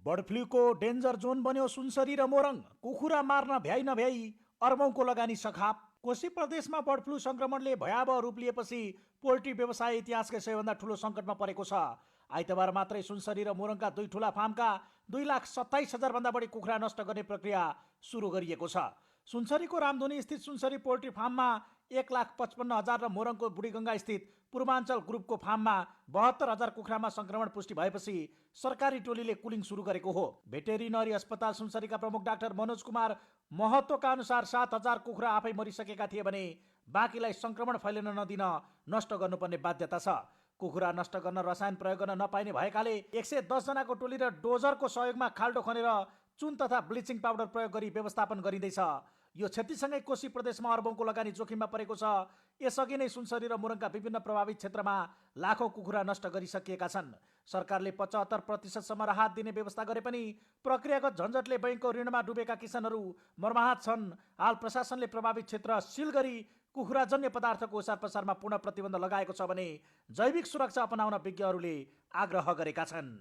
Bird फ्लूको danger John बन्यो सुनसरी र मोरङ। कुखुरा मार्न भ्याइ नभ्याइ अर्बौंको लगानी सखाप। कोशी प्रदेशमा बर्ड फ्लू संक्रमणले भयावह रूप लिएपछि पोल्ट्री व्यवसाय इतिहासकै सबैभन्दा ठूलो सङ्कटमा परेको छ। आइतबार मात्रै सुनसरी र मोरङका दुई ठूला फार्मका 2,27,000 भन्दा बढी कुखुरा नष्ट गर्ने प्रक्रिया सुरु गरिएको छ। सुनसरीको रामधुनी स्थित सुनसरी पोल्ट्री फार्ममा 1,55,000 र मोरङको बुढीगङ्गा स्थित पूर्वाञ्चल ग्रुपको फार्ममा 72,000 कुखुरामा संक्रमण पुष्टि भएपछि सरकारी टोलीले कुलिङ सुरु गरेको हो। भेटेरिनरी अस्पताल सुनसरीका प्रमुख डाक्टर मनोज कुमार महतोका अनुसार 7,000 कुखुरा आफै मरिसकेका थिए भने बाँकीलाई संक्रमण फैलिन नदिन नष्ट गर्नुपर्ने बाध्यता छ। कुखुरा नष्ट गर्न रसायन प्रयोग गर्न नपाइने भएकाले 110 जनाको टोली र डोजरको सहयोगमा खाल्डो खनेर चुन तथा ब्लिचिङ पाउडर प्रयोग गरी व्यवस्थापन गरिँदैछ। यो क्षतिसँगै कोशी प्रदेशमा अर्बौंको लगानी जोखिममा परेको छ। यसअघि नै सुनसरी र मोरङका विभिन्न प्रभावित क्षेत्रमा लाखौं कुखुरा नष्ट गरिसकिएका छन्। सरकारले 75% सम्म राहत दिने व्यवस्था गरे पनि प्रक्रियागत झन्झटले बैंकको ऋणमा डुबेका किसानहरू मर्माहत छन्। हाल प्रशासनले प्रभावित क्षेत्र सिल गरी कुखुराजन्य पदार्थको ओसार पसारमा पूर्ण प्रतिबन्ध लगाएको छ भने जैविक सुरक्षा अपनाउन विज्ञहरूले आग्रह गरेका छन्।